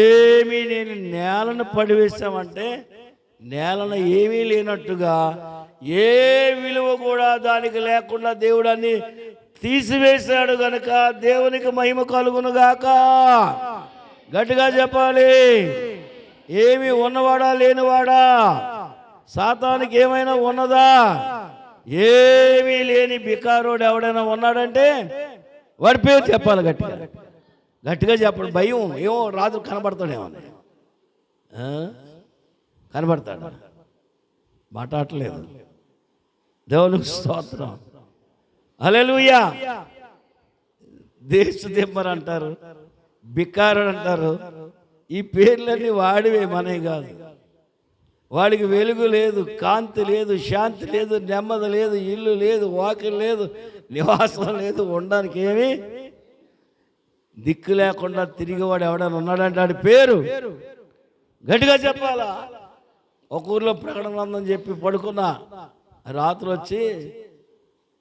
ఏమీ నేను నేలను పడివేశామంటే నేలను ఏమీ లేనట్టుగా, ఏ విలువ కూడా దానికి లేకుండా దేవుడు అన్ని తీసివేశాడు గనుక దేవునికి మహిమ కలుగునుగాక. గట్టిగా చెప్పాలి. ఏమి ఉన్నవాడా లేనివాడా? సాతానికి ఏమైనా ఉన్నదా? ఏమీ లేని బికారోడు ఎవడైనా ఉన్నాడంటే వాడి పేరు చెప్పాలి. గట్టిగా చెప్పండి. భయం ఏమో రాజు కనబడతాడేమో, కనబడతాడు, మాట్లాడలేదు. దేవునికి స్తోత్రం. హల్లెలూయా. దేశదిమ్మరు అంటారు, బికారుడు అంటారు. ఈ పేర్లన్నీ వాడివే, మనవి కాదు. వాడికి వెలుగు లేదు, కాంతి లేదు, శాంతి లేదు, నెమ్మది లేదు, ఇల్లు లేదు, వాకిలు లేదు, నివాసం లేదు, ఉండడానికి ఏమీ దిక్కు లేకుండా తిరిగేవాడు ఎవడైనా ఉన్నాడంటే వాడి పేరు గట్టిగా చెప్పాలా. ఒక ఊర్లో ప్రకటన ఉందని చెప్పి పడుకున్నా, రాత్రి వచ్చి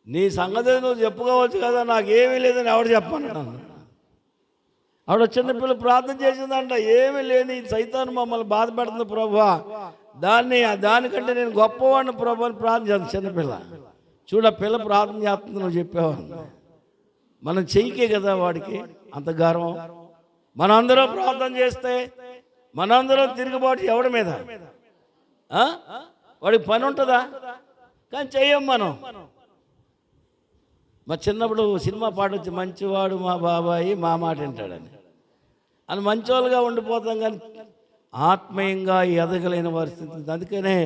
నీ సంగతి నువ్వు చెప్పుకోవచ్చు కదా, నాకేమీ లేదని ఎవడు చెప్పాను. ఆవిడ చిన్నపిల్ల ప్రార్థన చేసిందంట, ఏమీ లేని సైతాను మమ్మల్ని బాధ పెడుతుంది ప్రభువా, దానికంటే నేను గొప్పవాడిని ప్రభు అని ప్రార్థన చేస్తాను. చిన్నపిల్ల చూడ పిల్ల ప్రార్థన చేస్తుంది, నువ్వు చెప్పేవాడిని. మనం చెయ్యికే కదా వాడికి అంత గర్వం. మనందరం ప్రార్థన చేస్తే మనందరం తిరుగుబాటు ఎవడి మీద? వాడికి పని ఉంటుందా? కానీ చెయ్యం మనం. మా చిన్నప్పుడు సినిమా పాట వచ్చి, మంచివాడు మా బాబాయి మా మాట వింటాడని. అని మంచోళ్ళుగా ఉండిపోతాం, కానీ ఆత్మీయంగా ఎదగలేని పరిస్థితి. అందుకనే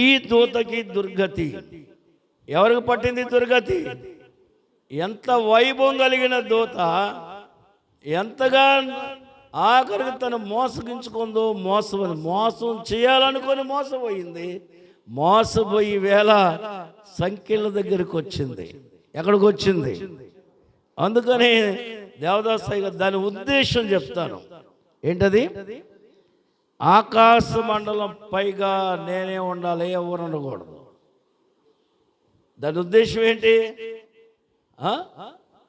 ఈ దూతకి దుర్గతి. ఎవరికి పట్టింది దుర్గతి? ఎంత వైభవం కలిగిన దూత ఎంతగా ఆఖరికి తను మోసగించుకుందో, మోసం చేయాలనుకొని మోసపోయింది. మోసపోయి వేళ సంఖ్యల దగ్గరికి వచ్చింది. ఎక్కడికి వచ్చింది? అందుకని దేవదాసయ్య గారు దాని ఉద్దేశం చెప్తాను. ఏంటది? ఆకాశ మండలం పైగా నేనే ఉండాలి, ఎవరు ఉండకూడదు. దాని ఉద్దేశం ఏంటి?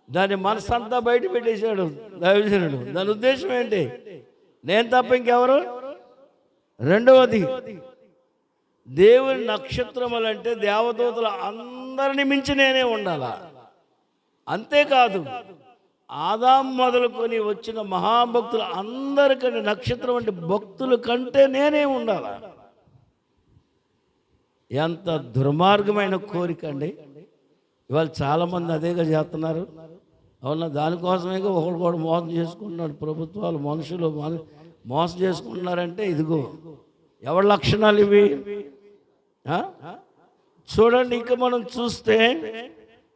దాని మనసంతా బయట పెట్టేశాడు దైవజనుడు. దాని ఉద్దేశం ఏంటి? నేను తప్ప ఇంకెవరు? రెండవది, దేవుని నక్షత్రములంటే దేవదూతలు అందరిని మించి నేనే ఉండాలా. అంతేకాదు, ఆదాం మొదలుకొని వచ్చిన మహాభక్తులు అందరికంటే, నక్షత్రం అంటే భక్తుల కంటే నేనే ఉండాలా. ఎంత దుర్మార్గమైన కోరిక అండి. ఇవాళ చాలామంది అదేగా చేస్తున్నారు. అవునా? దానికోసమే ఒకడు మోసం చేసుకుంటున్నాడు. ప్రభుత్వాలు, మనుషులు మోసం చేసుకుంటున్నారంటే ఇదిగో ఎవరి లక్షణాలు ఇవి? చూడండి, ఇక మనం చూస్తే,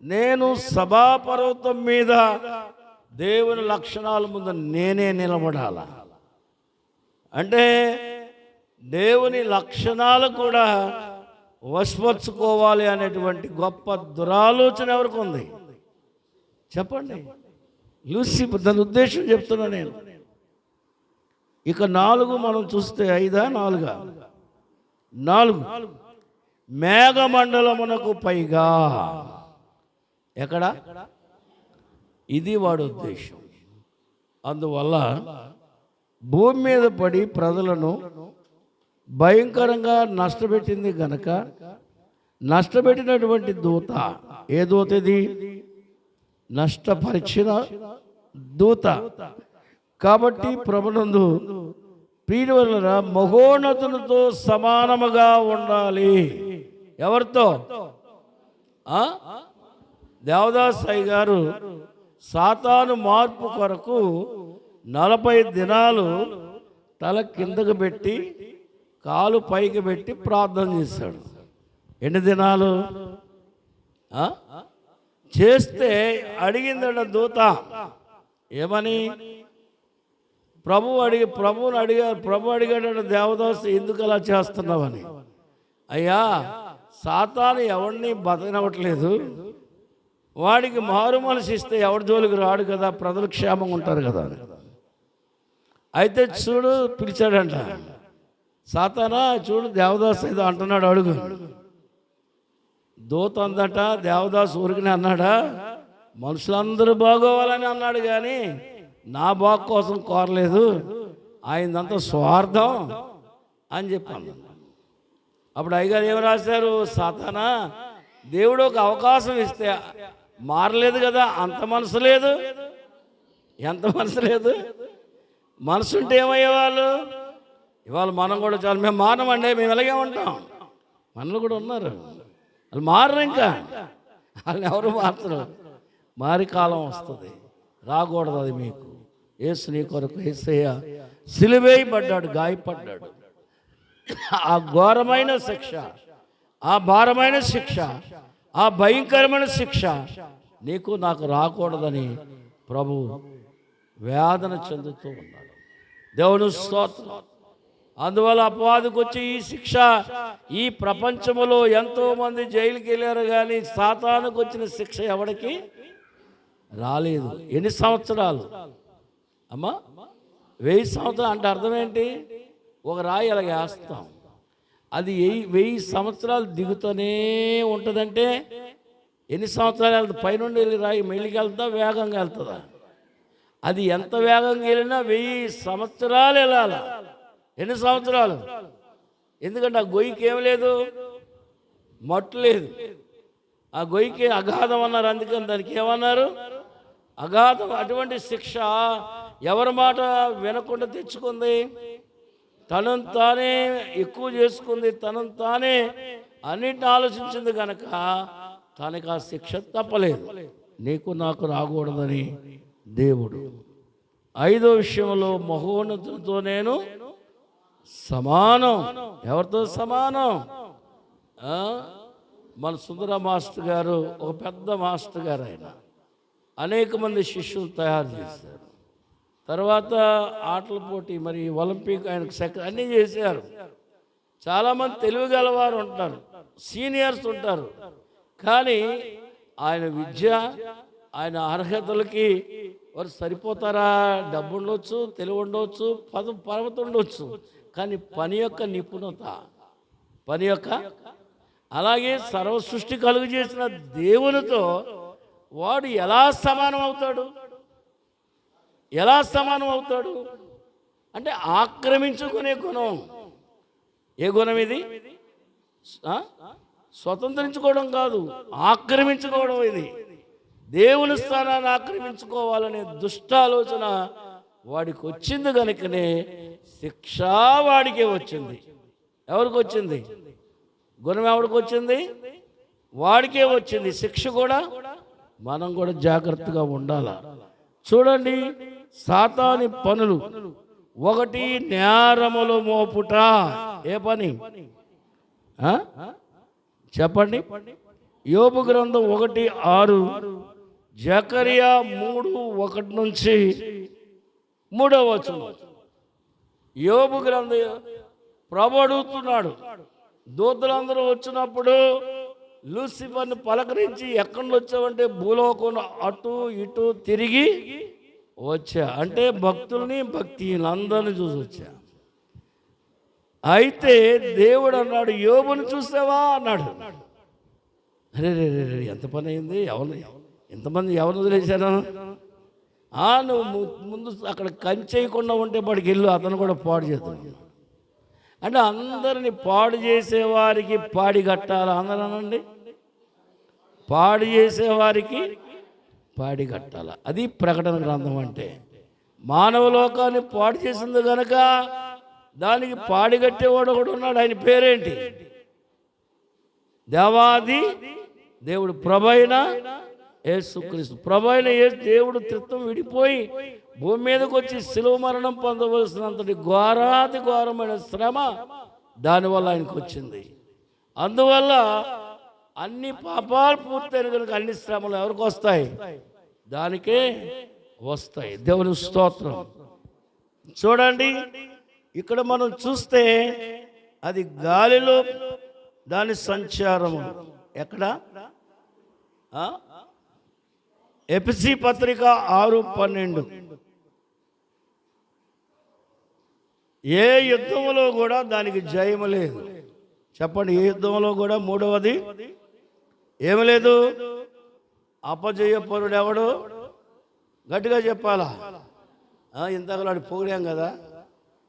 నేను సభాపర్వతం మీద దేవుని లక్షణాల ముందు నేనే నిలబడాల. అంటే దేవుని లక్షణాలు కూడా వశపరుచుకోవాలి అనేటువంటి గొప్ప దురాలోచన ఎవరికి ఉంది చెప్పండి? లూసిఫర్. దాని ఉద్దేశం చెప్తున్నా నేను. ఇక 4 మనం చూస్తే 5 4 మేఘమండలమునకు పైగా. ఎక్కడ? ఇది వాడి ఉద్దేశం. అందువల్ల భూమి మీద పడి ప్రజలను భయంకరంగా నష్టపెట్టింది గనక, నష్టపెట్టినటువంటి దూత. ఏ దూత ఇది? నష్టపరిచిన దూత. కాబట్టి ప్రభునందు ప్రియుల మహోన్నతునితో సమానముగా ఉండాలి. ఎవరితో? దేవదాసయ్య గారు సాతాను మార్పు కొరకు 40 దినాలు తల కిందకు పెట్టి కాలు పైకి పెట్టి ప్రార్థన చేశాడు. ఎన్ని దినాలు చేస్తే అడిగిందట దూత. ఏమని? ప్రభువుని అడిగారు. ప్రభు అడిగాడట, దేవదాసు ఎందుకు అలా చేస్తున్నావని. అయ్యా, సాతాను ఎవరిని బతకనివ్వట్లేదు, వాడికి మారు మనసు ఇస్తే ఎవరి జోలికి రాడు కదా, ప్రజలు క్షేమంగా ఉంటారు కదా. అయితే చూడు, పిలిచాడంట. సాతానా, చూడు దేవదాసు ఏదో అంటున్నాడు, అడుగు. దూత అందట, దేవదాసు ఊరికనే అన్నాడా? మనుషులందరూ బాగోవాలని అన్నాడు, కానీ నా బాగు కోసం కోరలేదు, ఆయనంతా స్వార్థం అని చెప్పాను. అప్పుడు అయ్యగారు ఏమి రాశారు? సాతానా, దేవుడు ఒక అవకాశం ఇస్తే మారలేదు కదా, అంత మనసు లేదు. ఎంత మనసు లేదు? మనసు ఉంటే ఏమయ్యేవాళ్ళు? ఇవాళ మనం కూడా చాలా, మేము మారమండి, మేము ఎలాగే ఉంటాం. మనలో కూడా ఉన్నారు, వాళ్ళు మారరు. ఇంకా వాళ్ళని ఎవరు మార్చరు. మారి కాలం వస్తుంది, రాకూడదు అది మీకు. యేసు నీ కొరకు, యేసయ్య సిలువేయబడ్డాడు, గాయపడ్డాడు. ఆ ఘోరమైన శిక్ష, ఆ భారమైన శిక్ష, ఆ భయంకరమైన శిక్ష నీకు నాకు రాకూడదని ప్రభు వేదన చెందుతూ ఉన్నాడు. దేవుని స్తోత్రం. అందువల్ల అపవాదికి వచ్చి ఈ శిక్ష, ఈ ప్రపంచంలో ఎంతోమంది జైలుకి వెళ్ళారు, కానీ సాతానుకు వచ్చిన శిక్ష ఎవరికి రాలేదు. ఎన్ని సంవత్సరాలు అమ్మా? 1000 సంవత్సరాలు అంటే అర్థం ఏంటి? ఒక రాయి అలాగ వేస్తాం, అది 1000 సంవత్సరాలు దిగుతూనే ఉంటుందంటే ఎన్ని సంవత్సరాలు వెళ్తుంది? పైనుండి వెళ్ళి రాయి మెల్లికి వెళ్తుందా, వేగంగా వెళ్తుందా? అది ఎంత వేగంగా వెళ్ళినా 1000 సంవత్సరాలు వెళ్ళాల. ఎన్ని సంవత్సరాలు? ఎందుకంటే ఆ గొయ్యికి ఏం లేదు, మట్టు లేదు. ఆ గొయ్యికి అగాధం అన్నారు, అందుకని దానికి ఏమన్నారు? అగాధం. అటువంటి శిక్ష ఎవరి మాట వినకుండా తెచ్చుకుంది? తనను తానే ఎక్కువ చేసుకుంది, తనను తానే అన్నిటిని ఆలోచించింది కనుక తనకు ఆ శిక్ష తప్పలేదు. నీకు నాకు రాకూడదని దేవుడు. 5వ విషయంలో మహోన్నతునితో నేను సమానం. ఎవరితో సమానం? మన సుందర మాస్టర్ గారు ఒక పెద్ద మాస్టర్ గారు. ఆయన అనేక మంది శిష్యులు తయారు చేశారు. తర్వాత ఆటల పోటీ, మరి ఒలింపిక్ ఆయనకు అన్నీ చేశారు. చాలామంది తెలివి గలవారు ఉంటారు, సీనియర్స్ ఉంటారు. కానీ ఆయన విద్య, ఆయన అర్హతలకి వారు సరిపోతారా? డబ్బు ఉండొచ్చు, తెలివి ఉండవచ్చు, పర్వతం ఉండవచ్చు, కానీ పని యొక్క నిపుణత, పని యొక్క, అలాగే సర్వ సృష్టి కలుగు చేసిన దేవునితో వాడు ఎలా సమానం అవుతాడు? ఎలా సమానం అవుతాడు అంటే ఆక్రమించుకునే గుణం. ఏ గుణం ఇది? స్వతంత్రించుకోవడం కాదు, ఆక్రమించుకోవడం. ఇది దేవుని స్థానాన్ని ఆక్రమించుకోవాలనే దుష్ట ఆలోచన వాడికి వచ్చింది కనుకనే శిక్ష వాడికే వచ్చింది. ఎవరికి వచ్చింది? గుణం ఎవరికి వచ్చింది? వాడికే వచ్చింది. శిక్ష కూడా మనం కూడా జాగ్రత్తగా ఉండాలి. చూడండి, సాతాని పనులు. 1 నేరములు మోపుట. ఏ పని చెప్పండి? యోబు గ్రంథం 1:6, జకరియా 3:1 నుంచి 3వ వచనం. యోబు గ్రంథం ప్రభు అడుగుతున్నాడు. దూతలందరూ వచ్చినప్పుడు లూసిఫర్ని పలకరించి, ఎక్కడి వచ్చావంటే భూలోకం అటు ఇటు తిరిగి వచ్చా అంటే భక్తుల్ని భక్తిహీనులందరినీ చూసి వచ్చా. అయితే దేవుడు అన్నాడు, యోబుని చూసావా అన్నాడు. అరే రే రే రే, ఎంత పని అయింది! ఎంతమంది ఎవరిని వదిలేశాను? నువ్వు ముందు అక్కడ కంచేయకుండా ఉంటే వాడికి వెళ్ళు, అతను కూడా పాడు చేస్తాడు. అంటే అందరిని పాడు చేసేవారికి పాడి కట్టాలి. అందరూ అనండి, పాడు చేసేవారికి పాడి కట్టాలి. అది ప్రకటన గ్రంథం అంటే. మానవ లోకాన్ని పాడు చేసింది కనుక దానికి పాడి కట్టేవాడు ఒకడు ఉన్నాడు. ఆయన పేరేంటి? దేవాది దేవుడు, ప్రభైన యేసుక్రీస్తు. ప్రభైన దేవుడు త్రిత్వం విడిపోయి భూమి మీదకి వచ్చి శిలువ మరణం పొందవలసినంతటి ఘోరాతి ఘోరమైన శ్రమ దానివల్ల ఆయనకు వచ్చింది. అందువల్ల అన్ని పాపాలు పూర్తయిన కనుక అన్ని శ్రమలు ఎవరికి వస్తాయి? దానికే వస్తాయి. దేవుని స్తోత్రం. చూడండి, ఇక్కడ మనం చూస్తే అది గాలిలో దాని సంచారము. ఎక్కడ? ఎఫెసీ పత్రిక 6:12. ఏ యుద్ధంలో కూడా దానికి జయము లేదు. చెప్పండి, ఏ యుద్ధంలో కూడా. 3వది ఏమి లేదు. అపజయపరుడు ఎవడు? గట్టిగా చెప్పాలా? ఇంతకు వాడు పొగిడాం కదా,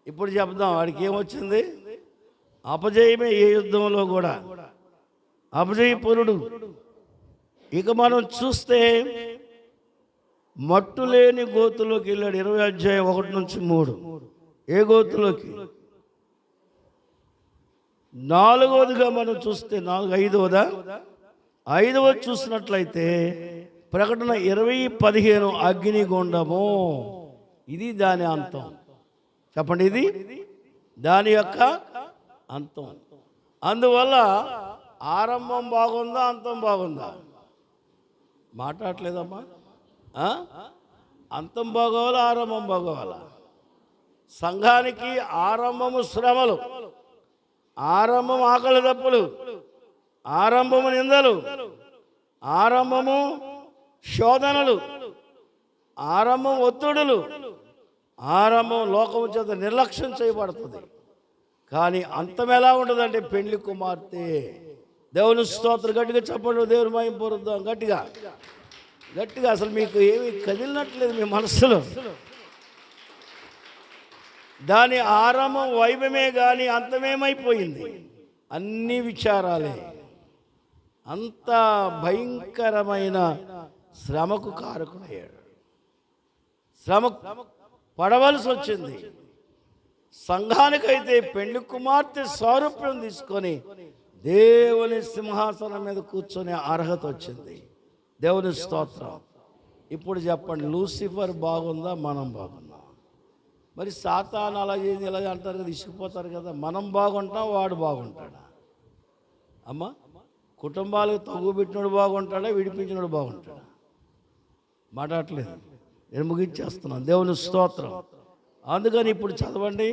ఇప్పుడు చెప్దాం. వాడికి ఏమొచ్చింది? అపజయమే. ఏ యుద్ధంలో కూడా అపజయపరుడు. ఇక మనం చూస్తే మట్టు లేని గోతులోకి వెళ్ళాడు. 20 అధ్యాయం 1 నుంచి 3. ఏ గోతులోకి? 4వదిగా మనం చూస్తే 5వదా? 5వది చూసినట్లయితే ప్రకటన 20:15 అగ్నిగుండము. ఇది దాని అంతం. చెప్పండి, ఇది దాని యొక్క అంతం. అందువల్ల ఆరంభం బాగుందా, అంతం బాగుందా? మాట్లాడలేదమ్మా. అంతం బాగోవాలా, ఆరంభం బాగోవాలా? సంఘానికి ఆరంభము శ్రమలు, ఆరంభం ఆకలి దప్పులు, ఆరంభము నిందలు, ఆరంభము శోధనలు, ఆరంభం ఒత్తిడులు, ఆరంభం లోకము చేత నిర్లక్ష్యం చేయబడుతుంది. కానీ అంతం ఎలా ఉంటుందంటే పెండ్లి కుమార్తె. దేవుని స్తోత్రం. గట్టిగా చెప్పండి, దేవుని మహిమ పొందుదాం. గట్టిగా గట్టిగా అసలు మీకు ఏమి కదిలినట్లేదు మీ మనస్సులో. దాని ఆరంభం వైభవమే కానీ అంతమేమైపోయింది, అన్ని విచారాలే. అంత భయంకరమైన శ్రమకు కారకుడయ్యాడు. శ్రమ పడవలసి వచ్చింది. సంఘానికైతే పెళ్లి కుమార్తె స్వరూప్యం తీసుకొని దేవుని సింహాసనం మీద కూర్చొనే అర్హత వచ్చింది. దేవుని స్తోత్రం. ఇప్పుడు చెప్పండి, లూసిఫర్ బాగుందా, మనం బాగుందా? మరి సాతాను అలా చేసి ఇలా అంటారు కదా, ఇసుకుపోతారు కదా. మనం బాగుంటాం, వాడు బాగుంటాడా? అమ్మా, కుటుంబాలకు తగ్గుబెట్టినోడు బాగుంటాడా, విడిపించినోడు బాగుంటాడా? మాట్లాడలేదు. నేను ముగించేస్తున్నాను. దేవుని స్తోత్రం. అందుకని ఇప్పుడు చదవండి.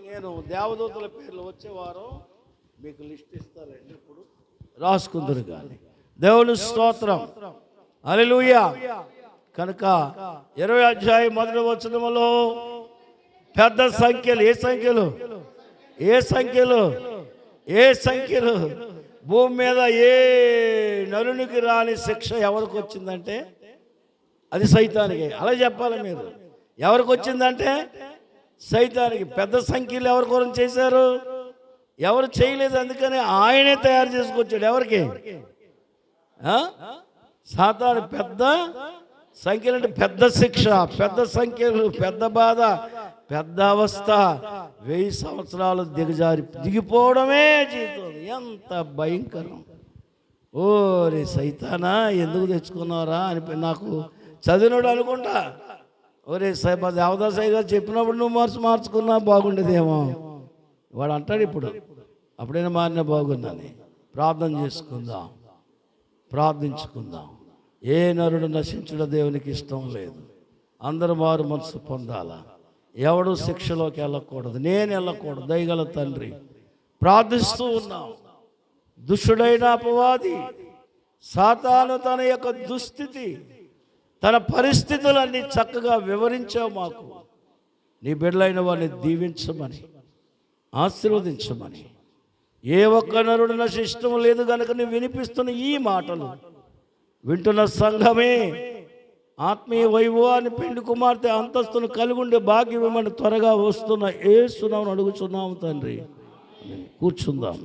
నేను దేవదూతల పేర్లు వచ్చే వారం మీకు లిస్ట్ ఇస్తానండి, ఇప్పుడు రాసుకుందరు కానీ. దేవుని స్తోత్రం. హల్లెలూయా. కనుక 20వ అధ్యాయం 1వ వచనములో పెద్ద సంఖ్యలు, ఏ సంఖ్యలు భూమి మీద ఏ నరునికి రాని శిక్ష ఎవరికి వచ్చిందంటే అది సైతానికి. అలా చెప్పాలి మీరు. ఎవరికి వచ్చిందంటే సైతానికి. పెద్ద సంఖ్యలు ఎవరి కొరం చేశారు? ఎవరు చేయలేదు, అందుకని ఆయనే తయారు చేసుకొచ్చాడు. ఎవరికి? సాతాను. పెద్ద సంఖ్యలు అంటే పెద్ద శిక్ష, పెద్ద సంఖ్యలు, పెద్ద బాధ, పెద్ద అవస్థ. 1000 సంవత్సరాలు దిగిపోవడమే జీవితం. ఎంత భయంకరం! ఓరే సైతానా, ఎందుకు తెచ్చుకున్నారా అని నాకు చదివినోడు అనుకుంటా. ఒరే దేవదాసాయి గారు చెప్పినప్పుడు నువ్వు మార్చుకున్నా బాగుండేదేమో. వాడు అంటాడు ఇప్పుడు, అప్పుడైనా మారినా బాగుందని. ప్రార్థించుకుందాం. ఏ నరుడు నశించడం దేవునికి ఇష్టం లేదు. అందరూ మారు మనసు పొందాలా. ఎవడు శిక్షలోకి వెళ్ళకూడదు, నేను వెళ్ళకూడదు. దయగల తండ్రి, ప్రార్థిస్తూ ఉన్నాం. దుష్టుడైన అపవాది సాతాను తన యొక్క దుస్థితి, తన పరిస్థితులన్నీ చక్కగా వివరించావు మాకు. నీ బిడ్డలైన వారిని దీవించమని, ఆశీర్వదించమని. ఏ ఒక్క నరుడు నశిష్టం లేదు కనుక నువ్వు వినిపిస్తున్న ఈ మాటలు వింటున్న సంఘమే ఆత్మీయ వైభవాన్ని, పెండి కుమార్తె అంతస్తును కలిగి ఉండే భాగ్యం త్వరగా వస్తున్న యేసు నామమున అడుగుచున్నాము తండ్రి. కూర్చుందాం.